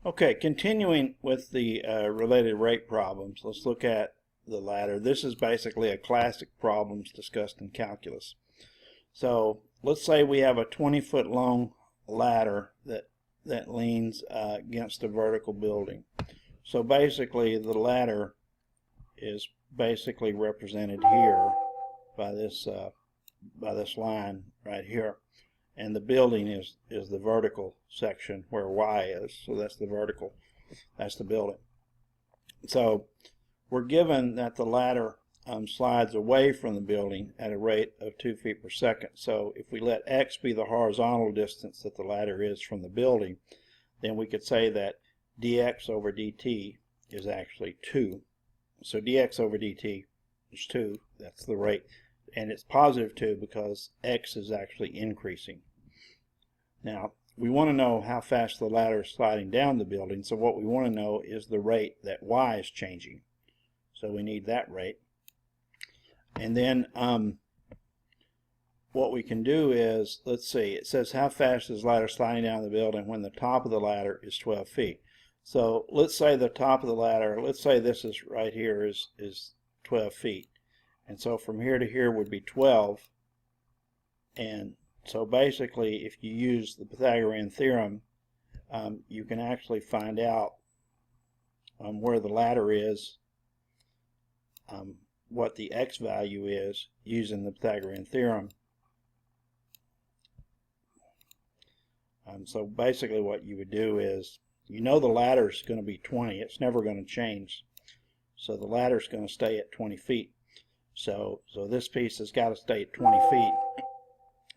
Okay, continuing with the related rate problems, let's look at the ladder. This is basically a classic problems discussed in calculus. So let's say we have a 20-foot long ladder that leans against a vertical building. So basically the ladder is basically represented here by this line right here. And the building is the vertical section where Y is. So that's the vertical, that's the building. So we're given that the ladder slides away from the building at a rate of 2 feet per second. So if we let X be the horizontal distance that the ladder is from the building, then we could say that dx over dt is actually 2. So dx over dt is 2, that's the rate. And it's positive 2 because X is actually increasing. Now, we want to know how fast the ladder is sliding down the building, so what we want to know is the rate that Y is changing. So we need that rate. And then what we can do is, let's see, it says how fast is the ladder sliding down the building when the top of the ladder is 12 feet. So let's say the top of the ladder, let's say this is right here is 12 feet. And so from here to here would be 12. And so basically, if you use the Pythagorean theorem, you can actually find out where the ladder is, what the X value is using the Pythagorean theorem. So basically what you would do is, you know the ladder is going to be 20. It's never going to change. So the ladder is going to stay at 20 feet. So this piece has got to stay at 20 feet.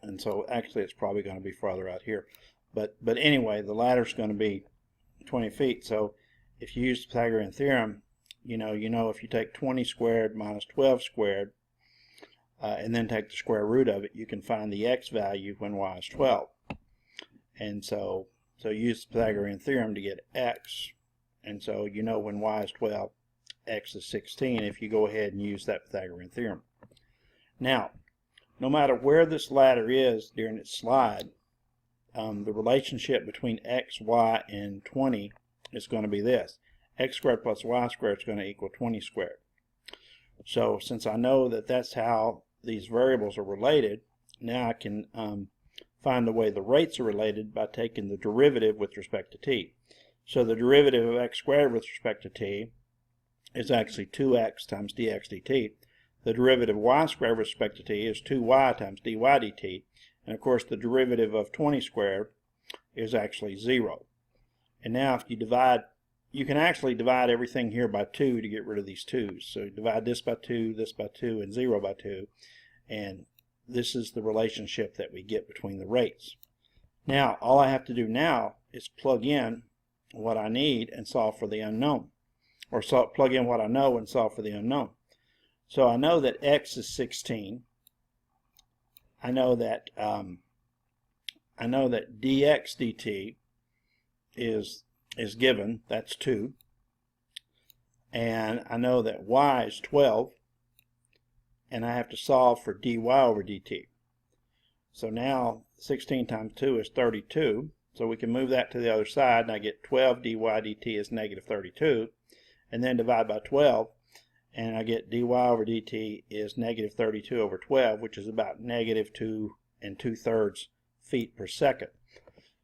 And so actually it's probably going to be farther out here. But anyway, the ladder is going to be 20 feet. So if you use the Pythagorean theorem, you know if you take 20 squared minus 12 squared, and then take the square root of it, you can find the X value when Y is 12. And so use the Pythagorean theorem to get X. And so you know when Y is 12, X is 16 if you go ahead and use that Pythagorean theorem. Now, no matter where this ladder is during its slide, the relationship between X, Y, and 20 is going to be this. X squared plus Y squared is going to equal 20 squared. So since I know that that's how these variables are related, now I can find the way the rates are related by taking the derivative with respect to t. So the derivative of x squared with respect to t is actually 2x times dx dt. The derivative of y squared with respect to t is 2y times dy dt. And of course the derivative of 20 squared is actually 0. And now if you divide, you can actually divide everything here by 2 to get rid of these 2's. So divide this by 2, and 0 by 2. And this is the relationship that we get between the rates. Now all I have to do now is plug in what I need and solve for the unknown. Or plug in what I know and solve for the unknown. So I know that x is 16. I know that dx dt is given, that's 2. And I know that y is 12. And I have to solve for dy over dt. So now 16 times 2 is 32. So we can move that to the other side, and I get 12 dy dt is negative 32. And then divide by 12, and I get dy over dt is negative 32 over 12, which is about negative 2 2/3 feet per second.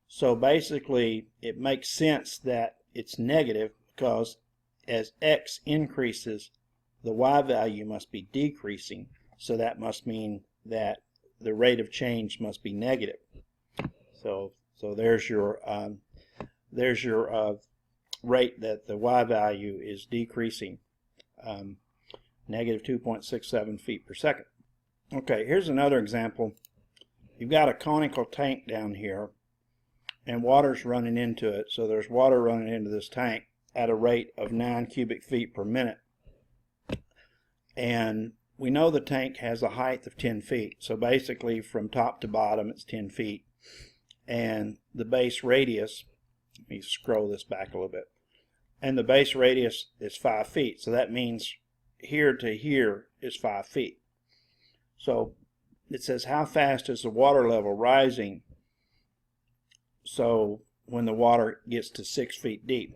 So basically, it makes sense that it's negative because as x increases, the y value must be decreasing. So that must mean that the rate of change must be negative. So there's your rate that the y value is decreasing, negative 2.67 feet per second. Okay, here's another example. You've got a conical tank down here and water's running into it. So there's water running into this tank at a rate of 9 cubic feet per minute. And we know the tank has a height of 10 feet. So basically from top to bottom it's 10 feet. And the base radius, let me scroll this back a little bit. And the base radius is 5 feet. So that means here to here is 5 feet. So it says how fast is the water level rising? So when the water gets to 6 feet deep.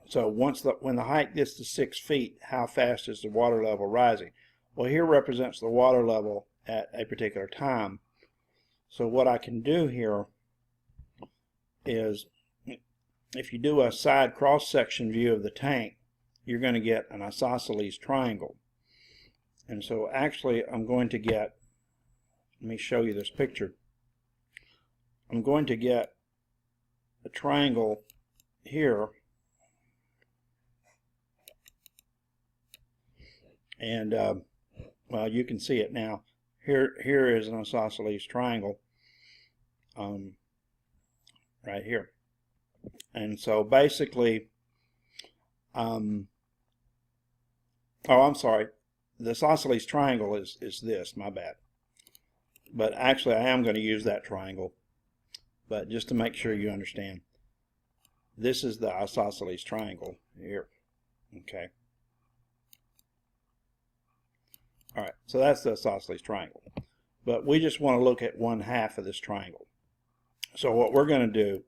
So when the height gets to 6 feet, how fast is the water level rising? Well, here represents the water level at a particular time. So what I can do here is, if you do a side cross-section view of the tank, you're going to get an isosceles triangle. And so actually I'm going to get, let me show you this picture. I'm going to get a triangle here, and well, you can see it now. Here is an isosceles triangle right here. And so basically, oh, I'm sorry, the isosceles triangle is this, my bad. But actually I am going to use that triangle, but just to make sure you understand, this is the isosceles triangle here. Okay. Alright, so that's the isosceles triangle. But we just want to look at one half of this triangle. So what we're going to do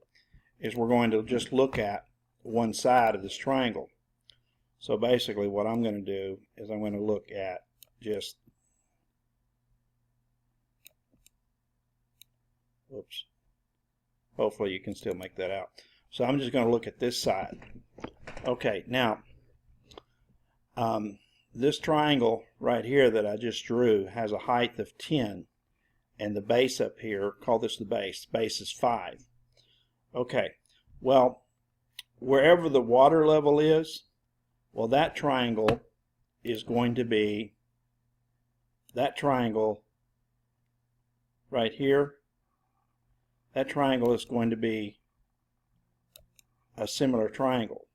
is we're going to just look at one side of this triangle. So basically what I'm going to do is I'm going to look at just, oops, hopefully you can still make that out. So I'm just going to look at this side. Okay, now this triangle right here that I just drew has a height of 10, and the base up here, call this the base is 5. Okay, well, wherever the water level is, well, that triangle is going to be, that triangle right here, that triangle is going to be a similar triangle.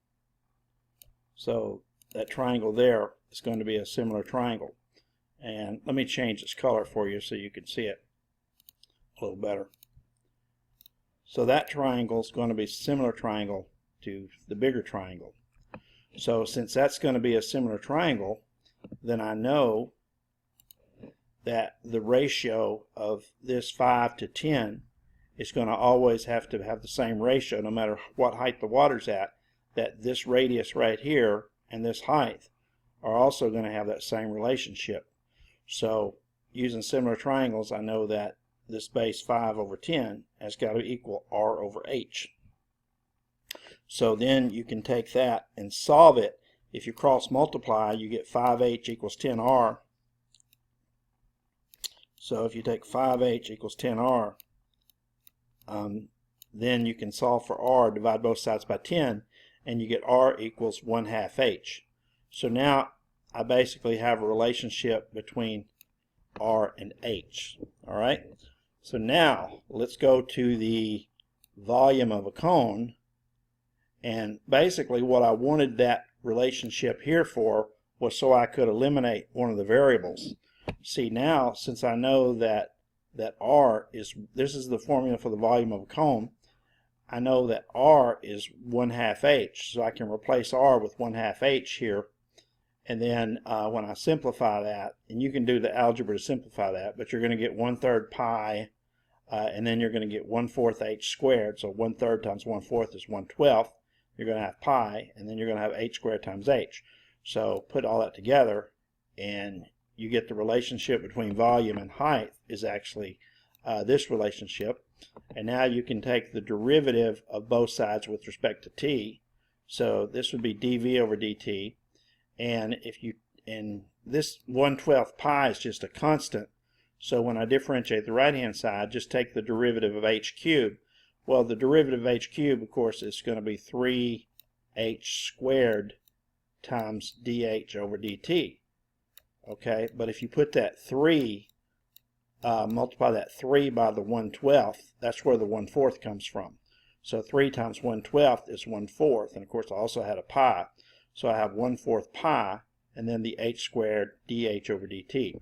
So that triangle there is going to be a similar triangle. And let me change its color for you so you can see it a little better. So that triangle is going to be a similar triangle to the bigger triangle. So since that's going to be a similar triangle, then I know that the ratio of this 5 to 10 is going to always have to have the same ratio no matter what height the water's at, that this radius right here and this height are also going to have that same relationship. So using similar triangles, I know that this base 5 over 10 has got to equal r over h. So then you can take that and solve it. If you cross multiply, you get 5h equals 10r. So if you take 5h equals 10r, then you can solve for r, divide both sides by 10, and you get r equals 1/2 h. So now I basically have a relationship between r and h. All right. So now let's go to the volume of a cone. And basically what I wanted that relationship here for was so I could eliminate one of the variables. See, now since I know that r is, this is the formula for the volume of a cone, I know that r is 1/2 h, so I can replace r with 1/2 h here. And then when I simplify that, and you can do the algebra to simplify that, but you're going to get 1/3 pi, and then you're going to get 1/4 h squared. So 1/3 times 1/4 is 1/12. You're going to have pi, and then you're going to have h squared times h. So put all that together, and you get the relationship between volume and height is actually this relationship. And now you can take the derivative of both sides with respect to t. So this would be dv over dt. And if you, and this 1/12 pi is just a constant. So when I differentiate the right hand side, just take the derivative of h cubed. Well, the derivative of h cubed, of course, is going to be 3h squared times dh over dt. Okay, but if you put that 3, multiply that 3 by the 1/12, that's where the 1/4 comes from. So 3 times 1/12 is 1/4, and of course I also had a pi. So I have 1/4 pi, and then the h squared dh over dt.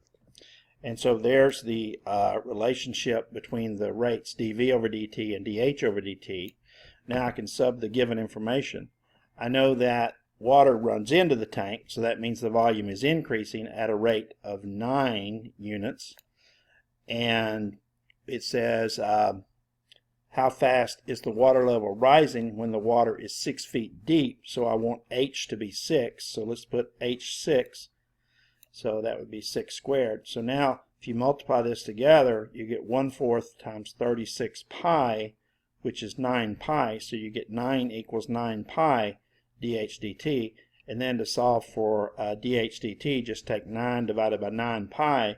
And so there's the relationship between the rates dv over dt and dh over dt. Now I can sub the given information. I know that water runs into the tank, so that means the volume is increasing at a rate of 9 units. And it says how fast is the water level rising when the water is 6 feet deep. So I want h to be 6, so let's put h6. So that would be 6 squared. So now if you multiply this together, you get 1/4 times 36 pi, which is 9 pi. So you get 9 equals 9 pi dH dt. And then to solve for dH dt, just take 9 divided by 9 pi,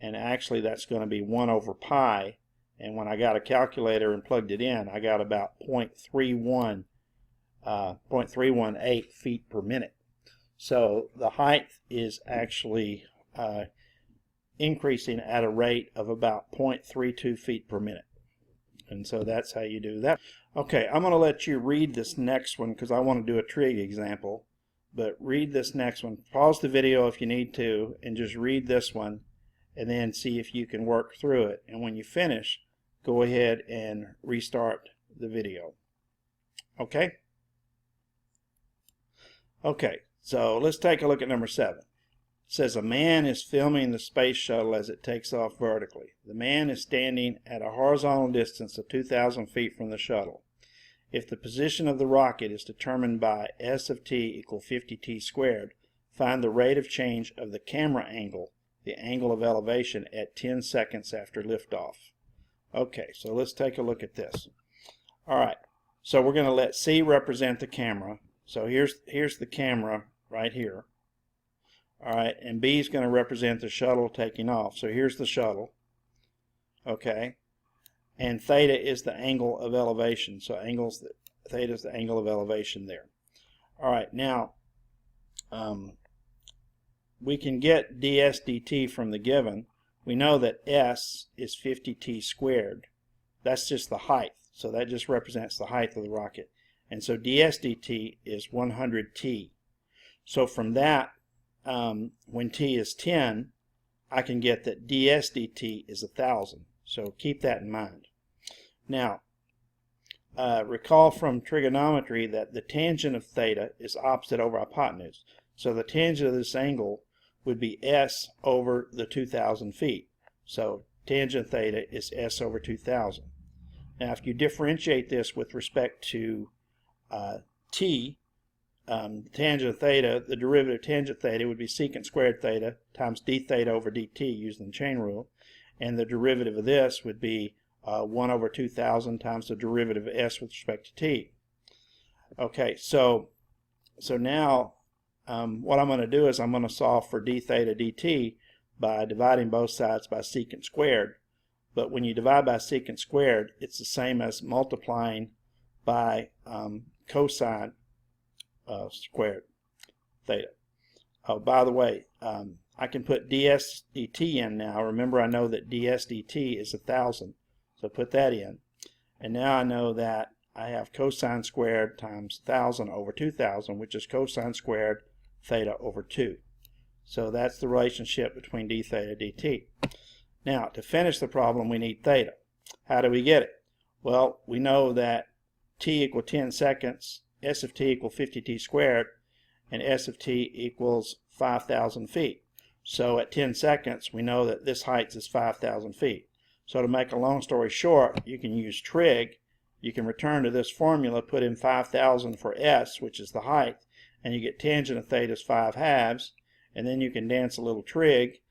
and actually that's going to be 1/pi. And when I got a calculator and plugged it in, I got about 0.318 feet per minute. So the height is actually increasing at a rate of about 0.32 feet per minute. And so that's how you do that. Okay, I'm going to let you read this next one because I want to do a trig example. But read this next one. Pause the video if you need to and just read this one and then see if you can work through it. And when you finish, go ahead and restart the video. Okay? Okay, so let's take a look at number 7. It says a man is filming the space shuttle as it takes off vertically. The man is standing at a horizontal distance of 2,000 feet from the shuttle. If the position of the rocket is determined by s of t equal 50t squared, find the rate of change of the camera angle, the angle of elevation, at 10 seconds after liftoff. Okay, so let's take a look at this. All right, so we're going to let C represent the camera. So here's the camera right here. All right, and B is going to represent the shuttle taking off. So here's the shuttle. Okay. And theta is the angle of elevation. So theta is the angle of elevation there. All right, now we can get ds dt from the given. We know that s is 50t squared. That's just the height. So that just represents the height of the rocket. And so ds dt is 100t. So from that, when t is 10, I can get that ds dt is 1,000. So keep that in mind. Now, recall from trigonometry that the tangent of theta is opposite over hypotenuse. So the tangent of this angle would be s over the 2,000 feet. So tangent theta is s over 2,000. Now, if you differentiate this with respect to t, tangent of theta, the derivative of tangent theta would be secant squared theta times d theta over dt using the chain rule. And the derivative of this would be 1 over 2,000 times the derivative of s with respect to t. Okay, so now what I'm going to do is I'm going to solve for d theta dt by dividing both sides by secant squared. But when you divide by secant squared, it's the same as multiplying by cosine squared theta. Oh, by the way, I can put ds dt in now. Remember, I know that ds dt is 1,000. So put that in. And now I know that I have cosine squared times 1,000 over 2,000, which is cosine squared theta over 2. So that's the relationship between d theta dt. Now, to finish the problem, we need theta. How do we get it? Well, we know that t equal 10 seconds, s of t equal 50t squared, and s of t equals 5,000 feet. So at 10 seconds, we know that this height is 5,000 feet. So to make a long story short, you can use trig. You can return to this formula, put in 5,000 for s, which is the height, and you get tangent of theta is 5/2, and then you can dance a little trig,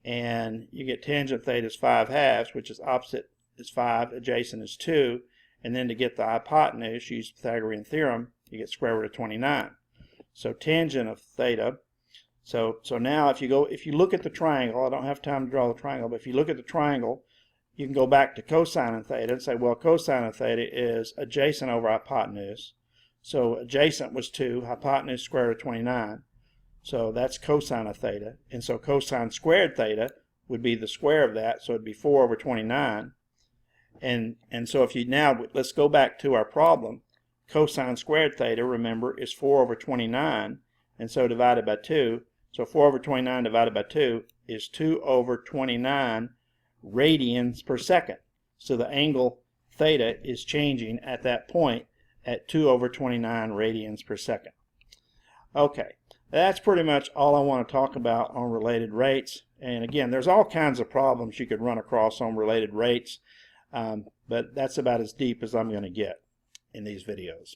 and you get tangent of theta is 5/2, which is opposite is 5, adjacent is 2, and then to get the hypotenuse, use the Pythagorean theorem, you get square root of 29. So tangent of theta. So now if you look at the triangle, I don't have time to draw the triangle, but if you look at the triangle, you can go back to cosine of theta and say, well, cosine of theta is adjacent over hypotenuse. So adjacent was 2, hypotenuse square root of 29. So that's cosine of theta. And so cosine squared theta would be the square of that, so it'd be 4 over 29. And so if you now, let's go back to our problem. Cosine squared theta, remember, is 4 over 29, and so divided by 2. So 4 over 29 divided by 2 is 2 over 29 radians per second. So the angle theta is changing at that point at 2 over 29 radians per second. Okay, that's pretty much all I want to talk about on related rates. And again, there's all kinds of problems you could run across on related rates. But that's about as deep as I'm going to get in these videos.